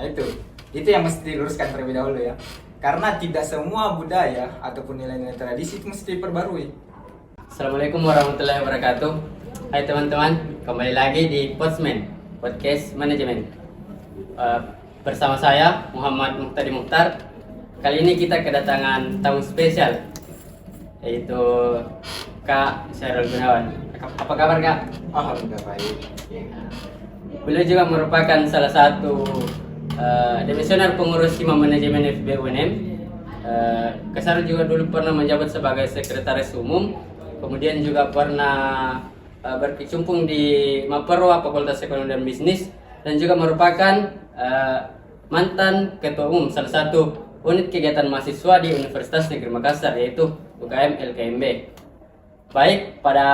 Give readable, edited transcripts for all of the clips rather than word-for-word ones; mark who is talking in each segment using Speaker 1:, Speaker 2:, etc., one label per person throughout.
Speaker 1: Nah itu yang mesti diluruskan terlebih dahulu ya. Karena tidak semua budaya ataupun nilai-nilai tradisi itu mesti diperbarui.
Speaker 2: Assalamualaikum warahmatullahi wabarakatuh. Hai teman-teman, kembali lagi di Podsman, Podcast Manajemen. Bersama saya Muhammad Muhtadi Mukhtar. Kali ini kita kedatangan tamu spesial, yaitu Kak Syahrul Gunawan. Apa kabar Kak?
Speaker 1: Alhamdulillah baik.
Speaker 2: Beliau juga merupakan salah satu Demisioner Pengurus Hima Manajemen FEB UNM. Kak Syahrul juga dulu pernah menjabat sebagai Sekretaris Umum, kemudian juga pernah berkecimpung di Maperwa Fakultas Ekonomi dan Bisnis, dan juga merupakan mantan Ketua Umum salah satu unit kegiatan mahasiswa di Universitas Negeri Makassar, yaitu UKM LKMB. Baik, pada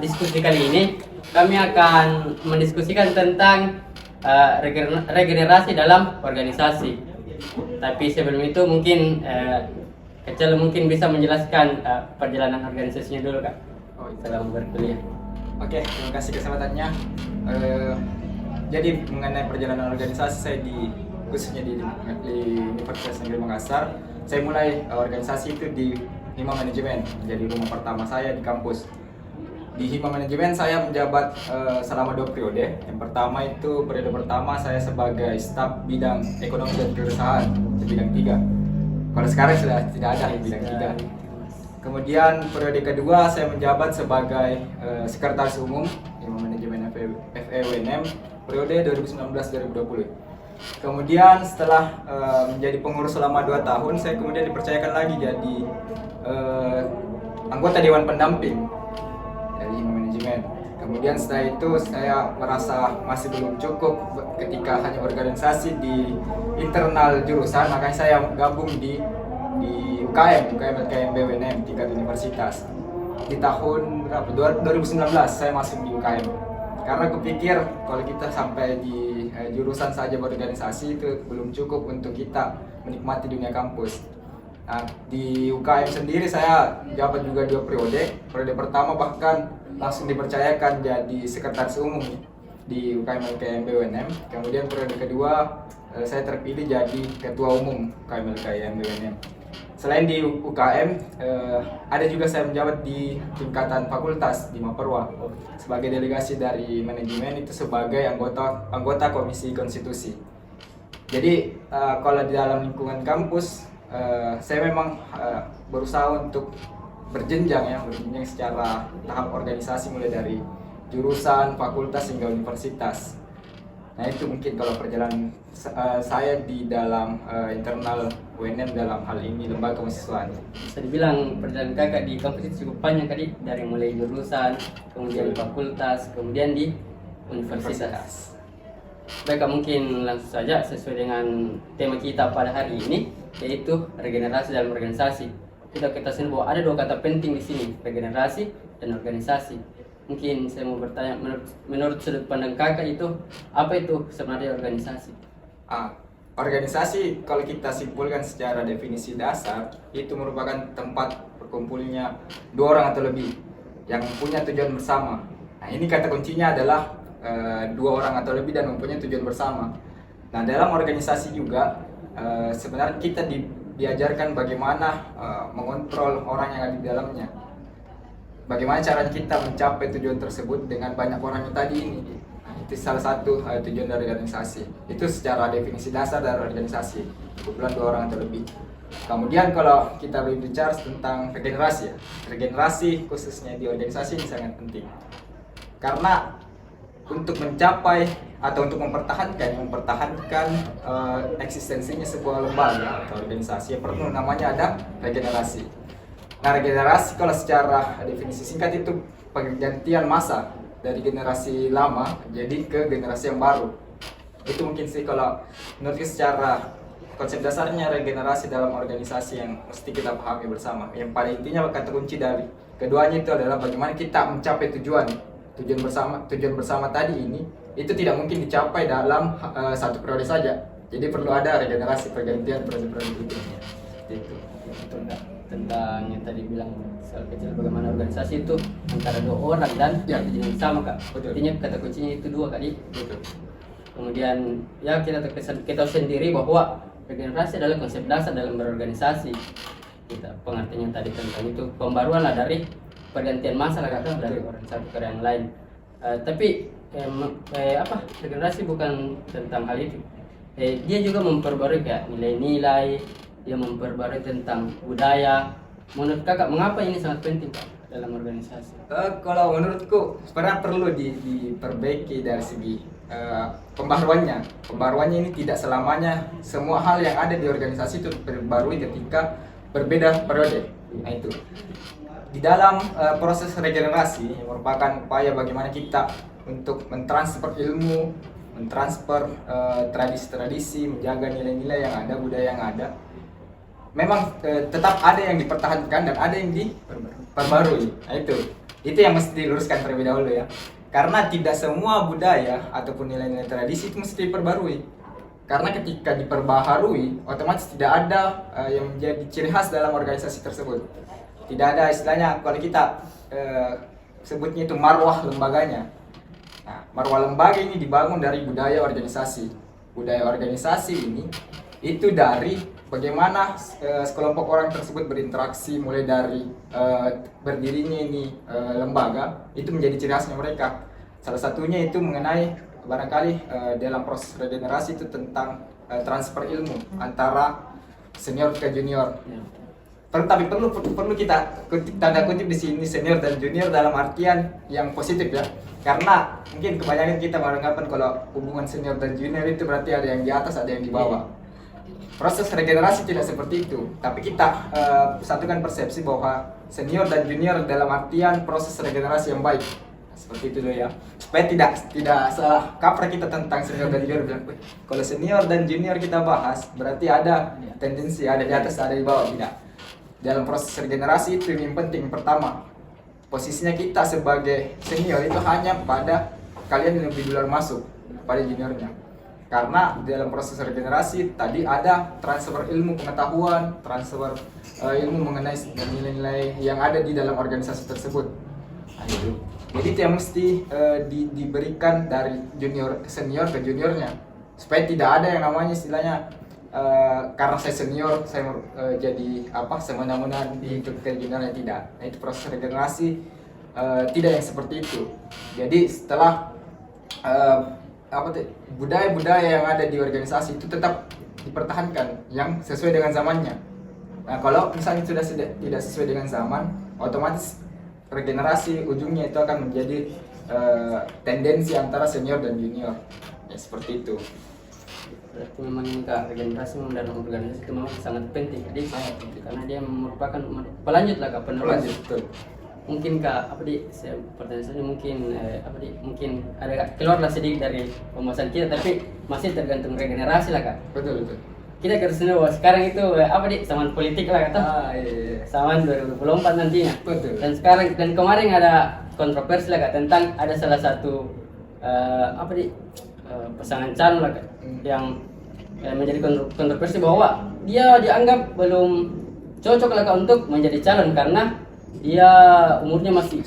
Speaker 2: diskusi kali ini kami akan mendiskusikan tentang regenerasi dalam organisasi. Tapi sebelum itu mungkin Kecil mungkin bisa menjelaskan perjalanan organisasinya dulu Kak. Selama berkuliah.
Speaker 1: Oke, terima kasih kesempatannya. Jadi mengenai perjalanan organisasi saya khususnya di Universitas Negeri Makassar, saya mulai organisasi itu di Hima Manajemen, jadi rumah pertama saya di kampus. Di Hima Manajemen saya menjabat selama 2 periode. Yang pertama itu periode pertama saya sebagai staf bidang ekonomi dan keuangan di bidang 3. Kalau sekarang sudah tidak ada di bidang 3. Kemudian periode kedua saya menjabat sebagai sekretaris umum Hima Manajemen FEB UNM periode 2019-2020. Kemudian setelah menjadi pengurus selama 2 tahun, saya kemudian dipercayakan lagi jadi anggota dewan pendamping dari Hima Manajemen. Kemudian setelah itu saya merasa masih belum cukup ketika hanya organisasi di internal jurusan, makanya saya gabung di UKM LKMB UNM tingkat universitas. Di tahun berapa? 2019 saya masuk di UKM. Karena kupikir kalau kita sampai di jurusan saja berorganisasi itu belum cukup untuk kita menikmati dunia kampus. Nah, di UKM sendiri saya jabat juga 2 periode. Periode pertama bahkan langsung dipercayakan jadi sekretaris umum di UKM LKMB UNM. Kemudian periode kedua saya terpilih jadi ketua umum UKM LKMB UNM. Selain di UKM, ada juga saya menjabat di tingkatan fakultas di Maperwa sebagai delegasi dari manajemen, itu sebagai anggota komisi konstitusi. Jadi kalau di dalam lingkungan kampus, saya memang berusaha untuk berjenjang secara tahap organisasi mulai dari jurusan, fakultas hingga universitas. Nah itu mungkin kalau perjalanan saya di dalam internal UNM dalam hal ini lembaga kemahasiswaan.
Speaker 2: Bisa dibilang perjalanan Kakak di kampus itu cukup panjang tadi, dari mulai jurusan, kemudian di fakultas, kemudian di universitas. Baik Kak, mungkin langsung saja sesuai dengan tema kita pada hari ini, yaitu regenerasi dalam organisasi. Kita ketahui bahwa ada 2 kata penting di sini, regenerasi dan organisasi. Mungkin saya mau bertanya, menurut sudut pandang Kakak itu, apa itu sebenarnya organisasi?
Speaker 1: Organisasi kalau kita simpulkan secara definisi dasar, itu merupakan tempat berkumpulnya 2 orang atau lebih yang punya tujuan bersama. Nah ini kata kuncinya adalah 2 orang atau lebih dan mempunyai tujuan bersama. Nah dalam organisasi juga sebenarnya kita diajarkan bagaimana mengontrol orang yang ada di dalamnya. Bagaimana caranya kita mencapai tujuan tersebut dengan banyak orang yang tadi ini. Nah, itu salah satu tujuan dari organisasi. Itu secara definisi dasar dari organisasi, kumpulan 2 orang atau lebih. Kemudian kalau kita berbicara tentang regenerasi, regenerasi khususnya di organisasi ini sangat penting. Karena untuk mencapai atau untuk mempertahankan eksistensinya sebuah lembaga atau organisasi, perlu namanya ada regenerasi. Nah regenerasi kalau secara definisi singkat itu pergantian masa dari generasi lama jadi ke generasi yang baru. Itu mungkin sih kalau menurut secara konsep dasarnya regenerasi dalam organisasi yang mesti kita pahami bersama. Yang pada intinya kata kunci dari keduanya itu adalah bagaimana kita mencapai tujuan bersama tadi ini. Itu tidak mungkin dicapai dalam 1 periode saja. Jadi perlu ada regenerasi, pergantian periode-periode berikutnya. Itu.
Speaker 2: Betul Kak. Tentang yang tadi bilang soal kecil bagaimana organisasi itu antara 2 orang dan tujuan sama Kak. Artinya kata kuncinya itu 2 kali.
Speaker 1: Betul.
Speaker 2: Kemudian ya kita tahu sendiri bahwa regenerasi adalah konsep dasar dalam berorganisasi. Kita pengertiannya tadi tentang itu pembaruan lah dari pergantian masa lah kata dari orang satu ke yang lain. Tapi regenerasi bukan tentang hal itu. Dia juga memperbarui kayak nilai-nilai, dia memperbarui tentang budaya. Menurut kakak mengapa ini sangat penting Pak dalam organisasi?
Speaker 1: Kalau menurutku sebenarnya perlu diperbaiki dari segi pembaharuannya. Pembaharuannya ini tidak selamanya semua hal yang ada di organisasi itu diperbarui ketika berbeda periode. Nah itu di dalam proses regenerasi yang merupakan upaya bagaimana kita untuk mentransfer ilmu, mentransfer tradisi-tradisi, menjaga nilai-nilai yang ada, budaya yang ada. Memang tetap ada yang dipertahankan dan ada yang diperbarui. Nah itu yang mesti diluruskan terlebih dahulu ya. Karena tidak semua budaya ataupun nilai-nilai tradisi itu mesti diperbarui. Karena ketika diperbaharui, otomatis tidak ada yang menjadi ciri khas dalam organisasi tersebut. Tidak ada istilahnya kalau kita sebutnya itu marwah lembaganya. Nah, marwah lembaga ini dibangun dari budaya organisasi. Budaya organisasi ini itu dari bagaimana sekelompok orang tersebut berinteraksi mulai dari berdirinya ini lembaga itu menjadi ciri khasnya mereka. Salah satunya itu mengenai barangkali dalam proses regenerasi itu tentang transfer ilmu antara senior ke junior. Tapi perlu kita tanda kutip di sini senior dan junior dalam artian yang positif ya. Karena mungkin kebanyakan kita beranggapan kalau hubungan senior dan junior itu berarti ada yang di atas, ada yang di bawah. Proses regenerasi tidak seperti itu, tapi kita satukan persepsi bahwa senior dan junior dalam artian proses regenerasi yang baik. Seperti itu loh ya. Supaya tidak salah kaprah kita tentang senior dan junior. Kalau senior dan junior kita bahas, berarti ada tendensi ada di atas, ada di bawah. Tidak. Dalam proses regenerasi itu yang penting pertama, posisinya kita sebagai senior itu hanya pada kalian yang lebih duluan masuk pada juniornya. Karena dalam proses regenerasi tadi ada transfer ilmu pengetahuan, transfer ilmu mengenai nilai-nilai yang ada di dalam organisasi tersebut. Nah, itu. Jadi itu yang mesti diberikan dari senior ke juniornya, supaya tidak ada yang namanya istilahnya karena saya senior saya jadi semena-mena diikut ke juniornya, tidak. Nah, itu proses regenerasi tidak yang seperti itu. Jadi setelah budaya-budaya yang ada di organisasi itu tetap dipertahankan yang sesuai dengan zamannya. Nah, kalau misalnya sudah tidak sesuai dengan zaman, otomatis regenerasi ujungnya itu akan menjadi tendensi antara senior dan junior. Ya seperti itu.
Speaker 2: Berarti memang ini Kak, regenerasi memang dalam organisasi itu memang sangat penting. Jadi karena dia merupakan pelanjut lah Kak, penerus.
Speaker 1: Betul.
Speaker 2: Mungkin Kak, pertanyaan saya mungkin mungkin ada keluarlah sedikit dari pembahasan kita, tapi masih tergantung regenerasi lah Kak.
Speaker 1: Betul.
Speaker 2: Kita harus tahu bahwa sekarang itu zaman politik lah kata.
Speaker 1: Iya.
Speaker 2: Zaman 2024 nantinya.
Speaker 1: Betul.
Speaker 2: Dan kemarin ada kontroversi lah Kak tentang ada salah satu pasangan calon lah Kak, yang menjadi kontroversi bahwa dia dianggap belum cocok lah Kak untuk menjadi calon karena dia umurnya masih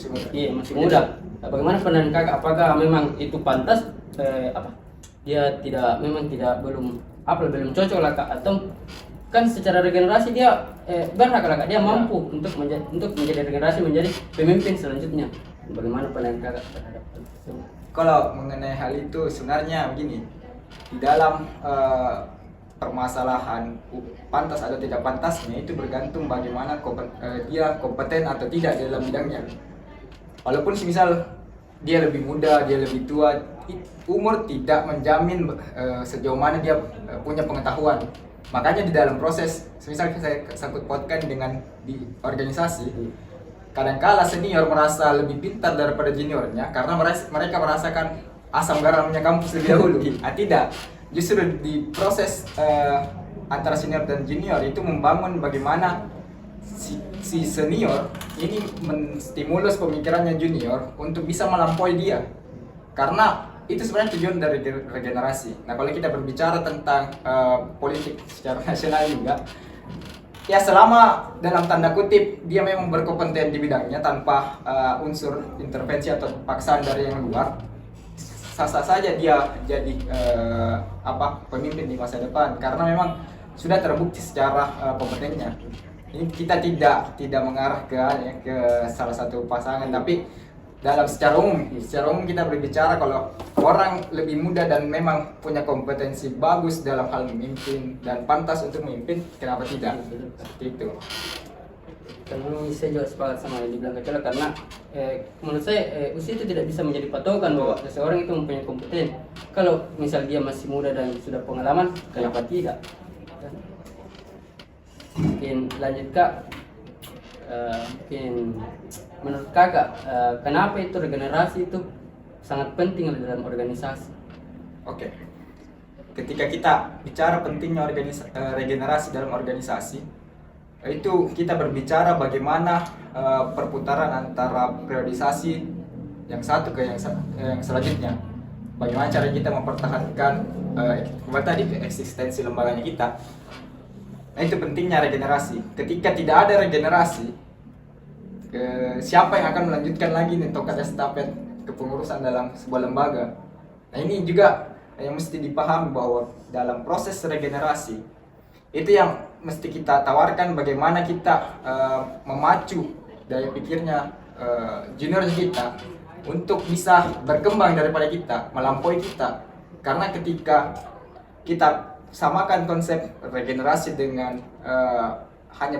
Speaker 2: muda. Bagaimana pandangan Kakak? Apakah memang itu pantas? Dia belum cocok lah Kak, atau kan secara regenerasi dia berhak lah Kak, dia mampu untuk menjadi regenerasi, menjadi pemimpin selanjutnya. Bagaimana pandangan Kakak terhadap itu?
Speaker 1: Kalau mengenai hal itu sebenarnya begini, di dalam permasalahan pantas atau tidak pantasnya itu bergantung bagaimana dia kompeten atau tidak dalam bidangnya. Walaupun misal dia lebih muda, dia lebih tua, umur tidak menjamin sejauh mana dia punya pengetahuan. Makanya di dalam proses, misal saya sangkut pautkan dengan di organisasi, kadangkala senior merasa lebih pintar daripada juniornya karena mereka merasakan asam garamnya kampus lebih dahulu. Tidak, justru di proses antara senior dan junior itu membangun bagaimana si senior ini menstimulus pemikirannya junior untuk bisa melampaui dia. Karena itu sebenarnya tujuan dari regenerasi. Nah, kalau kita berbicara tentang politik secara nasional juga, ya selama dalam tanda kutip dia memang berkompeten di bidangnya tanpa unsur intervensi atau paksaan dari yang luar, sah-sah saja dia jadi pemimpin di masa depan karena memang sudah terbukti secara kompetennya. Ini kita tidak mengarah ke salah satu pasangan, tapi secara umum kita berbicara kalau orang lebih muda dan memang punya kompetensi bagus dalam hal memimpin dan pantas untuk memimpin, kenapa tidak? Seperti itu.
Speaker 2: Kalau saya juga sepakat sama yang dibilang Kak Cola, karena menurut saya usia itu tidak bisa menjadi patokan bahwa seseorang itu mempunyai kompeten. Kalau misal dia masih muda dan sudah pengalaman, kenapa tidak? Mungkin lanjut Kak, mungkin menurut Kakak kenapa itu regenerasi itu sangat penting dalam organisasi?
Speaker 1: Oke. Ketika kita bicara pentingnya regenerasi dalam organisasi, itu kita berbicara bagaimana perputaran antara periodisasi yang satu ke yang selanjutnya. Bagaimana cara kita mempertahankan eksistensi lembaganya kita. Nah, itu pentingnya regenerasi. Ketika tidak ada regenerasi, siapa yang akan melanjutkan lagi nih tongkat estafet kepengurusan dalam sebuah lembaga? Nah, ini juga yang mesti dipahami bahwa dalam proses regenerasi itu yang mesti kita tawarkan bagaimana kita memacu daya pikirnya junior kita untuk bisa berkembang daripada kita, melampaui kita. Karena ketika kita samakan konsep regenerasi dengan hanya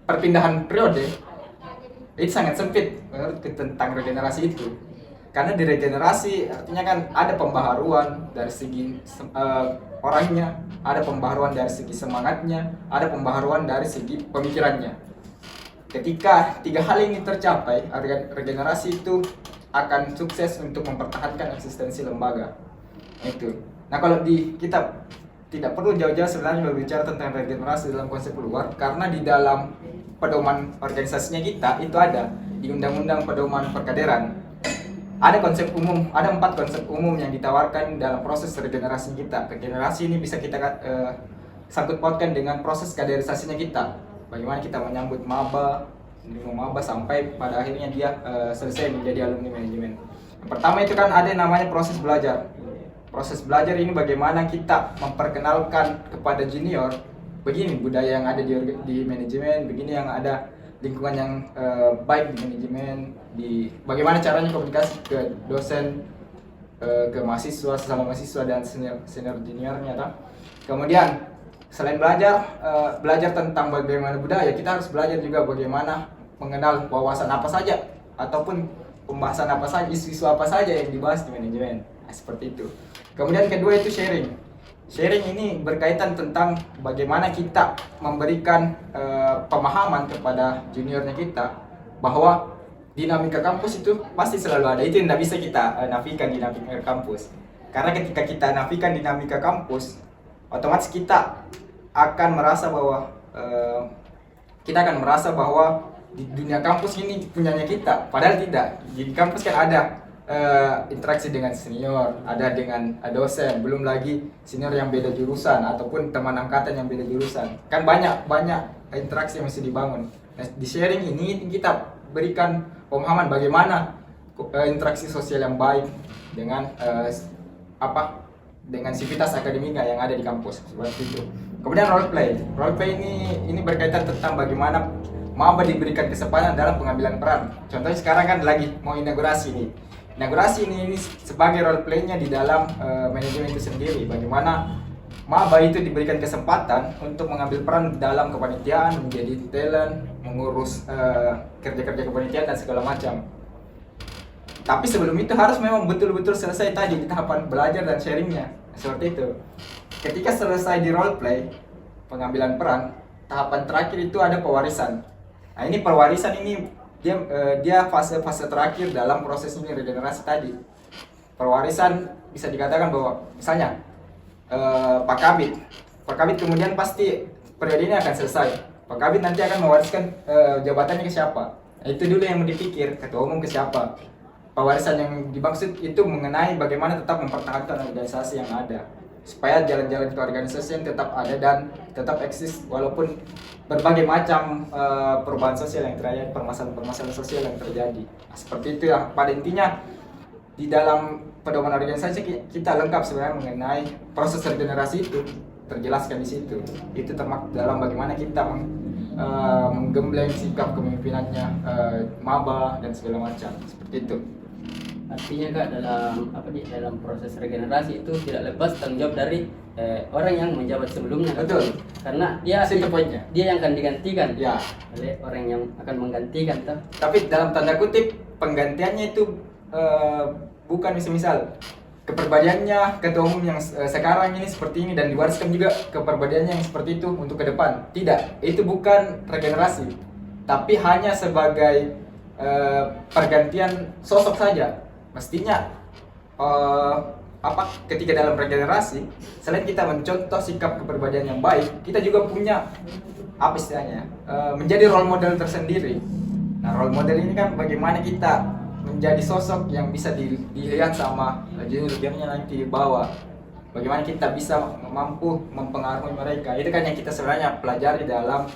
Speaker 1: perpindahan periode, itu sangat sempit tentang regenerasi itu. Karena di regenerasi artinya kan ada pembaharuan dari segi orangnya, ada pembaharuan dari segi semangatnya, ada pembaharuan dari segi pemikirannya. Ketika tiga hal ini tercapai, regenerasi itu akan sukses untuk mempertahankan eksistensi lembaga. Itu. Nah, kalau kita tidak perlu jauh-jauh sebenarnya berbicara tentang regenerasi dalam konsep luar, karena di dalam pedoman organisasinya kita itu ada di Undang-Undang Pedoman Perkaderan. Ada 4 konsep umum yang ditawarkan dalam proses regenerasi kita. Regenerasi ini bisa kita sangkut pautkan dengan proses kaderisasinya kita. Bagaimana kita menyambut maba sampai pada akhirnya dia selesai menjadi alumni manajemen. Yang pertama itu kan ada yang namanya proses belajar. Proses belajar ini bagaimana kita memperkenalkan kepada junior begini budaya yang ada di manajemen, begini yang ada lingkungan yang baik di manajemen, bagaimana caranya komunikasi ke dosen, ke mahasiswa, sesama mahasiswa dan senior juniornya. Kemudian selain belajar tentang bagaimana budaya, kita harus belajar juga bagaimana mengenal wawasan apa saja ataupun pembahasan apa saja, isu-isu apa saja yang dibahas di manajemen. Nah, seperti itu. Kemudian kedua itu sharing. Sharing ini berkaitan tentang bagaimana kita memberikan pemahaman kepada juniornya kita bahwa dinamika kampus itu pasti selalu ada. Itu yang tidak bisa kita nafikan dinamika kampus. Karena ketika kita nafikan dinamika kampus, otomatis kita akan merasa bahwa di dunia kampus ini punyanya kita. Padahal tidak. Di kampus kan ada interaksi dengan senior, ada dengan dosen, belum lagi senior yang beda jurusan ataupun teman angkatan yang beda jurusan. Kan banyak interaksi yang mesti dibangun. Nah, di sharing ini kita berikan pemahaman bagaimana interaksi sosial yang baik dengan dengan sivitas akademika yang ada di kampus seperti itu. Kemudian role play ini berkaitan tentang bagaimana maba diberikan kesempatan dalam pengambilan peran. Contohnya sekarang kan lagi mau inaugurasi nih. Inaugurasi ini sebagai role play-nya di dalam manajemen itu sendiri. Bagaimana maba itu diberikan kesempatan untuk mengambil peran dalam kepanitiaan, menjadi talent, mengurus kerja-kerja kepanitiaan dan segala macam. Tapi sebelum itu harus memang betul-betul selesai tadi di tahapan belajar dan sharingnya. Seperti itu. Ketika selesai di role play, pengambilan peran, tahapan terakhir itu ada pewarisan. Nah, ini pewarisan ini dia fase terakhir dalam proses ini regenerasi tadi. Pewarisan bisa dikatakan bahwa misalnya Pak Kabit kemudian pasti periode ini akan selesai. Pak Kabit nanti akan mewariskan jabatannya ke siapa. Nah, itu dulu yang dipikir, ketua umum ke siapa. Pewarisan yang dimaksud itu mengenai bagaimana tetap mempertahankan organisasi yang ada, supaya jalan-jalan ke organisasi yang tetap ada dan tetap eksis walaupun berbagai macam perubahan sosial yang terjadi, permasalahan sosial yang terjadi. Nah, seperti itu ya. Pada intinya di dalam pedoman organisasi kita lengkap sebenarnya mengenai proses regenerasi itu, terjelaskan di situ. Itu termasuk dalam bagaimana kita menggembleng sikap kepemimpinannya, maba dan segala macam seperti itu.
Speaker 2: Artinya Kak, dalam proses regenerasi itu tidak lepas tanggung jawab dari orang yang menjabat sebelumnya.
Speaker 1: Betul.
Speaker 2: Karena dia
Speaker 1: Itu poinnya.
Speaker 2: dia yang akan digantikan
Speaker 1: Ya.
Speaker 2: oleh orang yang akan menggantikan toh.
Speaker 1: Tapi dalam tanda kutip penggantiannya itu bukan misal kepribadiannya ketua umum yang sekarang ini seperti ini dan diwariskan juga kepribadiannya yang seperti itu untuk ke depan. Tidak, itu bukan regenerasi, tapi hanya sebagai pergantian sosok saja. Mestinya ketika dalam regenerasi, selain kita mencontoh sikap kepribadian yang baik, kita juga punya apa istilahnya, menjadi role model tersendiri. Nah, role model ini kan bagaimana kita menjadi sosok yang bisa dilihat sama junior-juniornya nanti di bawah. Bagaimana kita bisa mampu mempengaruhi mereka. Itu kan yang kita sebenarnya pelajari dalam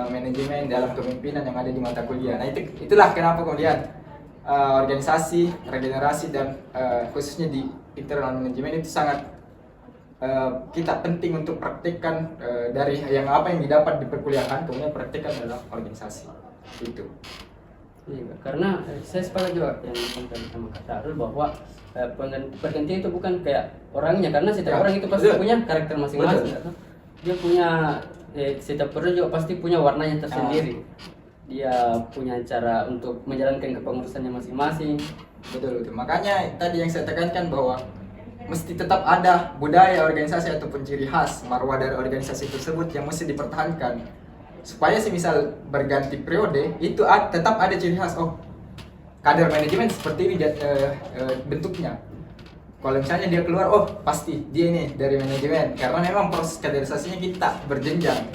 Speaker 1: manajemen, dalam kepemimpinan yang ada di mata kuliah. Nah, itulah kenapa kemudian organisasi, regenerasi dan khususnya di internal manajemen itu sangat kita penting untuk praktikkan dari apa yang didapat di perkuliahan kemudian praktikkan dalam organisasi. Itu.
Speaker 2: Iya, karena saya sepakat juga yang disampaikan sama Kak Sarul bahwa pergantian itu bukan kayak orangnya, karena setiap
Speaker 1: Ya,
Speaker 2: orang itu pasti
Speaker 1: betul.
Speaker 2: punya karakter masing-masing.
Speaker 1: Betul.
Speaker 2: Atau dia punya setiap orang juga pasti punya warnanya tersendiri. Dia punya cara untuk menjalankan kepengurusannya masing-masing.
Speaker 1: Betul. Makanya tadi yang saya tekankan bahwa mesti tetap ada budaya organisasi ataupun ciri khas marwah dari organisasi tersebut yang mesti dipertahankan. Supaya misal berganti periode itu tetap ada ciri khas. Oh, kader manajemen seperti ini bentuknya. Kalau misalnya dia keluar, oh pasti dia ini dari manajemen, karena memang proses kaderisasinya kita berjenjang.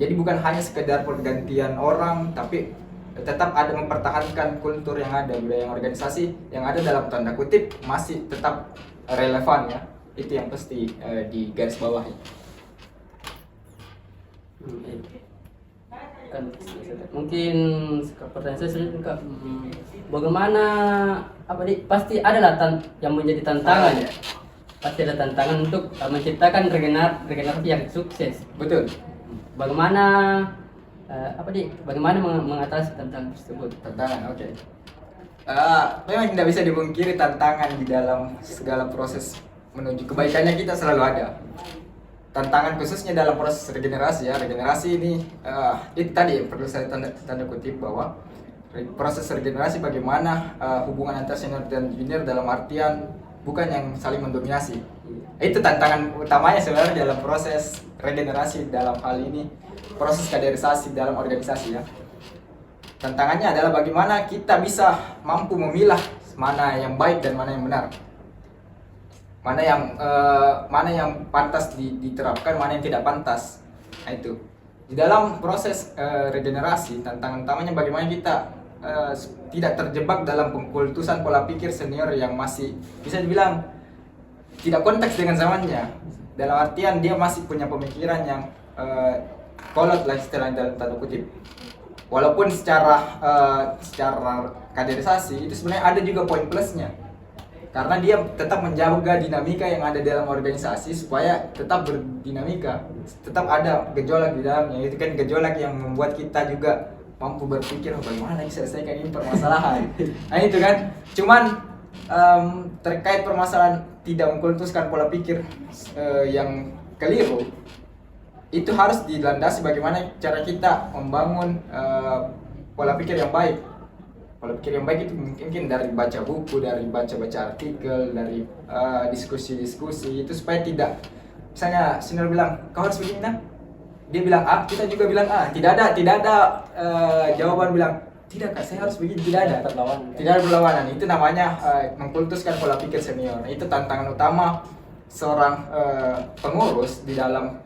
Speaker 1: Jadi bukan hanya sekedar pergantian orang, tapi tetap ada mempertahankan kultur yang ada, budaya yang organisasi yang ada dalam tanda kutip masih tetap relevan ya. Itu yang pasti di garis bawahi.
Speaker 2: Kan mungkin pertanyaan saya selanjutnya Kak, bagaimana pasti ada yang menjadi tantangan ya, pasti ada tantangan untuk menciptakan regenerasi yang sukses.
Speaker 1: Betul.
Speaker 2: Bagaimana bagaimana mengatasi tantangan tersebut?
Speaker 1: Tantangan, oke. Memang tidak bisa dipungkiri tantangan di dalam segala proses menuju kebaikannya kita selalu ada. Tantangan khususnya dalam proses regenerasi ya. Regenerasi ini itu tadi yang perlu saya tanda kutip bahwa proses regenerasi bagaimana hubungan antar senior dan junior dalam artian bukan yang saling mendominasi. Itu tantangan utamanya sebenarnya dalam proses regenerasi dalam hal ini proses kaderisasi dalam organisasi ya. Tantangannya adalah bagaimana kita bisa mampu memilah mana yang baik dan mana yang benar. Mana yang pantas diterapkan, mana yang tidak pantas. Nah, itu. Di dalam proses regenerasi, tantangan utamanya bagaimana kita tidak terjebak dalam pengkultusan pola pikir senior yang masih bisa dibilang tidak konteks dengan zamannya. Dalam artian dia masih punya pemikiran yang kolot lah istilahnya dalam tanda kutip. Walaupun secara kaderisasi itu sebenarnya ada juga poin plusnya. Karena dia tetap menjaga dinamika yang ada dalam organisasi supaya tetap berdinamika, tetap ada gejolak di dalamnya. Itu kan gejolak yang membuat kita juga mampu berpikir bagaimana selesaikan ini permasalahan. Nah itu kan, cuman terkait permasalahan tidak mengkultuskan pola pikir yang keliru, itu harus dilandasi bagaimana cara kita membangun pola pikir yang baik. Pola pikir yang baik itu mungkin dari baca buku, dari baca-baca artikel, dari diskusi-diskusi itu supaya tidak, misalnya senior bilang kau harus begini nah, dia bilang A, kita juga bilang A, tidak ada jawaban bilang tidak kak saya harus begini, tidak ada perlawanan. Itu namanya mengkultuskan pola pikir senior. Itu tantangan utama seorang pengurus di dalam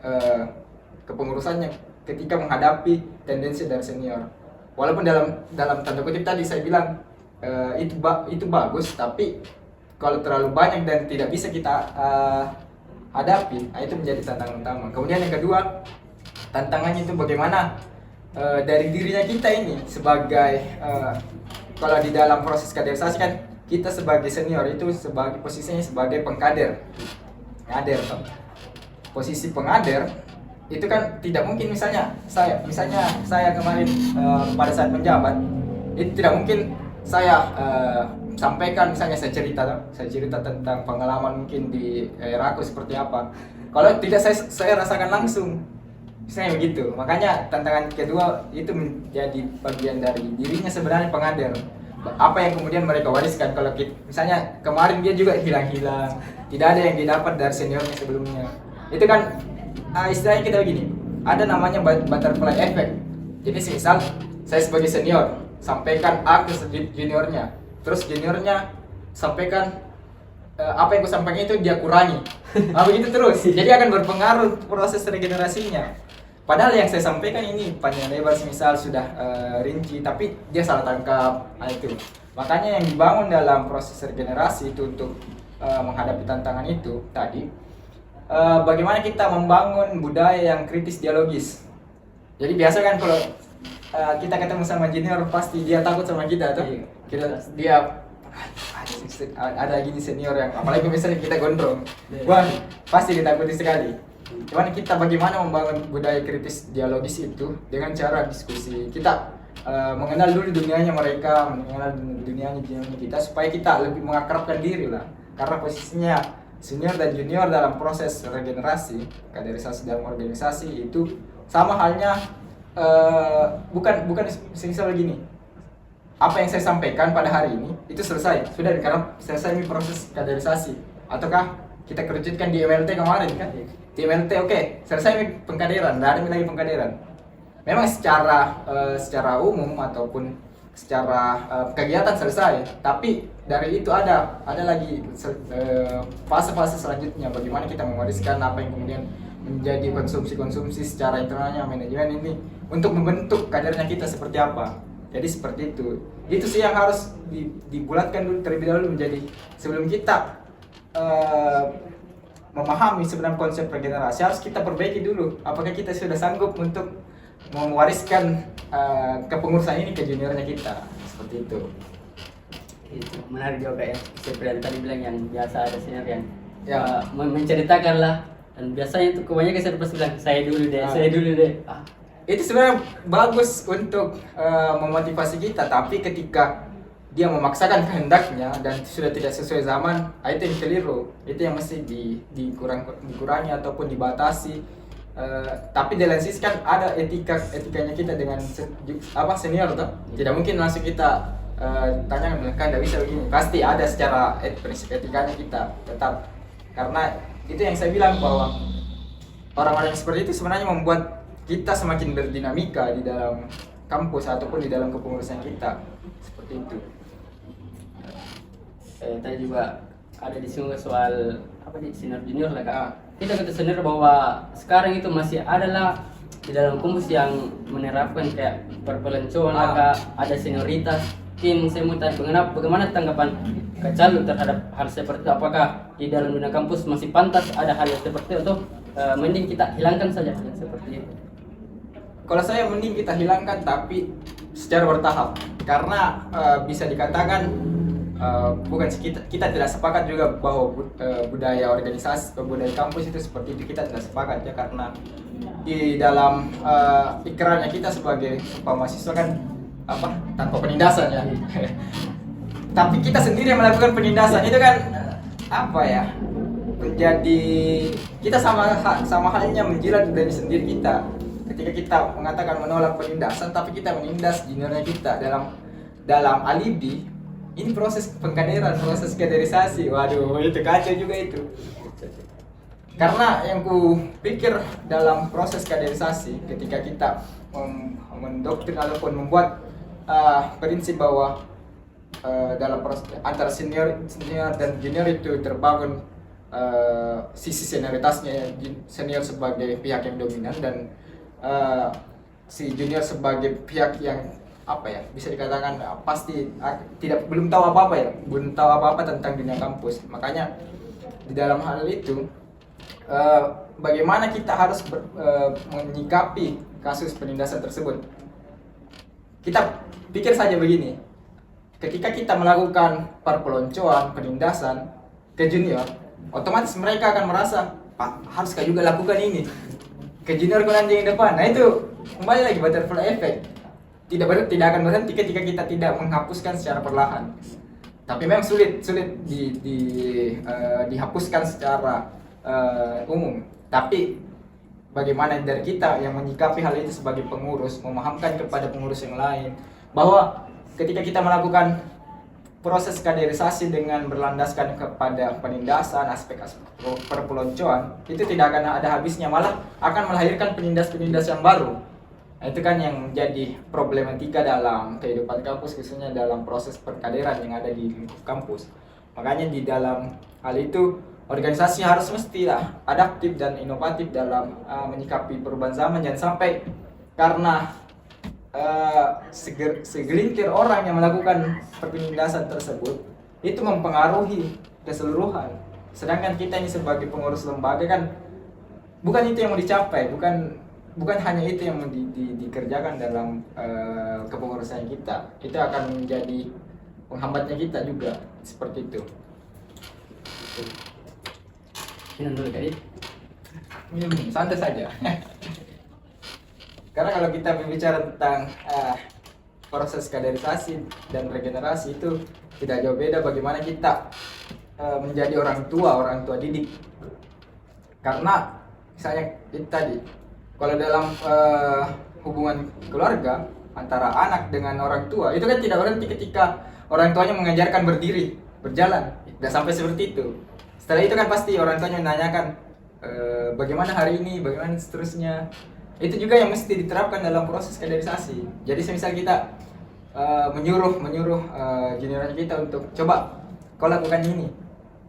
Speaker 1: kepengurusannya ketika menghadapi tendensi dari senior. Walaupun dalam tanda kutip tadi saya bilang itu bagus, tapi kalau terlalu banyak dan tidak bisa kita hadapi, itu menjadi tantangan utama. Kemudian yang kedua, tantangannya itu bagaimana dari dirinya kita ini sebagai kalau di dalam proses kaderisasi kan kita sebagai senior itu sebagai posisinya sebagai pengkader, ngader toh. Posisi pengader itu kan tidak mungkin misalnya saya kemarin pada saat menjabat itu tidak mungkin saya sampaikan misalnya saya cerita tentang pengalaman mungkin di era aku seperti apa. Kalau tidak saya rasakan langsung. Misalnya begitu. Makanya tantangan kedua itu menjadi bagian dari dirinya sebenarnya pengader. Apa yang kemudian mereka wariskan kalau misalnya kemarin dia juga hilang-hilang, tidak ada yang didapat dari seniornya sebelumnya. Itu kan istilahnya kita begini, ada namanya butterfly effect. Jadi misal saya sebagai senior sampaikan A ke juniornya, terus juniornya sampaikan apa yang aku sampaikan itu dia kurangi. Begitu terus. Jadi akan berpengaruh proses regenerasinya. Padahal yang saya sampaikan ini panjang lebar misal sudah rinci, tapi dia salah tangkap. Itu. Makanya yang dibangun dalam proses regenerasi itu untuk menghadapi tantangan itu tadi, bagaimana kita membangun budaya yang kritis dialogis. Jadi biasa kan kalau kita ketemu sama junior pasti dia takut sama kita tuh. Dia ada gini senior yang apalagi misalnya kita gondrong, wah pasti ditakuti sekali. Cuman kita bagaimana membangun budaya kritis dialogis itu dengan cara diskusi. Kita mengenal dulu dunianya mereka, mengenal dunianya kita supaya kita lebih mengakrabkan diri lah. Karena posisinya senior dan junior dalam proses regenerasi, kaderisasi dalam organisasi itu sama halnya bukan misal begini. Apa yang saya sampaikan pada hari ini itu selesai, sudah karena selesai ini proses kaderisasi. Ataukah kita kerucutkan di MLT kemarin kan? Di MLT oke, selesai ini pengkaderan, tidak ada lagi pengkaderan. Memang secara umum ataupun secara kegiatan selesai, tapi dari itu ada lagi fase-fase selanjutnya bagaimana kita mewariskan apa yang kemudian menjadi konsumsi secara internalnya manajemen ini untuk membentuk kadernya kita seperti apa. Jadi seperti itu. Itu sih yang harus dibulatkan dulu terlebih dahulu menjadi sebelum kita memahami sebenarnya konsep regenerasi harus kita perbaiki dulu. Apakah kita sudah sanggup untuk mewariskan kepengurusan ini ke juniornya kita seperti itu.
Speaker 2: Itu menarik juga ya, seperti yang tadi bilang yang biasa ada senior yang menceritakan lah, dan biasanya itu kebanyakan saya pasti bilang saya dulu deh.
Speaker 1: Itu sebenarnya bagus untuk memotivasi kita, tapi ketika dia memaksakan kehendaknya dan sudah tidak sesuai zaman, itu yang keliru. Itu yang mesti dikurangi ataupun dibatasi. Tapi di lain sisi kan ada etikanya kita dengan senior tuh. Tidak mungkin langsung kita tanya kan tidak bisa begini. Pasti ada secara prinsip etikanya kita tetap. Karena itu yang saya bilang bahwa orang-orang yang seperti itu sebenarnya membuat kita semakin berdinamika di dalam kampus ataupun di dalam kepengurusan kita seperti itu.
Speaker 2: Tadi juga ada disinggung soal senior junior lah kak. Kita kata senior bahwa sekarang itu masih adalah di dalam kampus yang menerapkan kayak perpelancongan lah kak, ada senioritas. Mungkin saya mau tanya bagaimana tanggapan Kak Calu terhadap hal seperti itu? Apakah di dalam dunia kampus masih pantas ada hal yang seperti itu atau mending kita hilangkan saja hal yang seperti itu?
Speaker 1: Kalau saya mending kita hilangkan tapi secara bertahap, karena bisa dikatakan bukan kita tidak sepakat juga bahwa budaya organisasi budaya kampus itu seperti itu, kita tidak sepakat ya, karena di dalam pikirannya kita sebagai mahasiswa kan tanpa penindasan ya. Tapi kita sendiri yang melakukan penindasan itu kan menjadi kita sama halnya menjilat dari sendiri kita. Ketika kita mengatakan menolak penindasan, tapi kita menindas juniornya kita dalam alibi, ini proses pengkaderan, proses kaderisasi. Waduh, itu kacau juga itu. Karena yang ku pikir dalam proses kaderisasi, ketika kita mendoktrin ataupun membuat prinsip bahwa dalam proses antara senior dan junior itu terbangun sisi senioritasnya, senior sebagai pihak yang dominan dan si junior sebagai pihak yang bisa dikatakan pasti belum tahu apa-apa tentang dunia kampus. Makanya di dalam hal itu bagaimana kita harus menyikapi kasus penindasan tersebut. Kita pikir saja begini, ketika kita melakukan perpeloncoan, penindasan ke junior, otomatis mereka akan merasa, Pak, harus kau juga lakukan ini ke junior kau nanti yang depan. Nah itu kembali lagi butterfly effect. Tidak akan berhenti ketika kita tidak menghapuskan secara perlahan. Tapi memang sulit dihapuskan secara umum. Tapi bagaimana dari kita yang menyikapi hal itu sebagai pengurus, memahamkan kepada pengurus yang lain bahwa ketika kita melakukan proses kaderisasi dengan berlandaskan kepada penindasan, aspek-aspek perpeloncoan, itu tidak akan ada habisnya, malah akan melahirkan penindas-penindas yang baru. Nah, itu kan yang menjadi problematika dalam kehidupan kampus, khususnya dalam proses perkaderan yang ada di lingkup kampus. Makanya di dalam hal itu organisasi harus mestilah adaptif dan inovatif dalam menyikapi perubahan zaman. Jangan sampai karena segelintir orang yang melakukan penindasan tersebut itu mempengaruhi keseluruhan. Sedangkan kita ini sebagai pengurus lembaga kan bukan itu yang mau dicapai, bukan hanya itu yang dikerjakan dalam kepengurusan kita. Itu akan menjadi penghambatnya kita juga, seperti itu.
Speaker 2: Minum dulu kali.
Speaker 1: Minum, santai saja. Karena kalau kita berbicara tentang proses kaderisasi dan regenerasi itu tidak jauh beda bagaimana kita menjadi orang tua didik. Karena misalnya itu tadi, kalau dalam hubungan keluarga antara anak dengan orang tua itu kan tidak berhenti ketika orang tuanya mengajarkan berdiri, berjalan, tidak sampai seperti itu. Setelah itu kan pasti orang tuanya menanyakan bagaimana hari ini, bagaimana seterusnya. Itu juga yang mesti diterapkan dalam proses kaderisasi. Jadi semisal kita menyuruh junior kita untuk coba kau lakukan ini,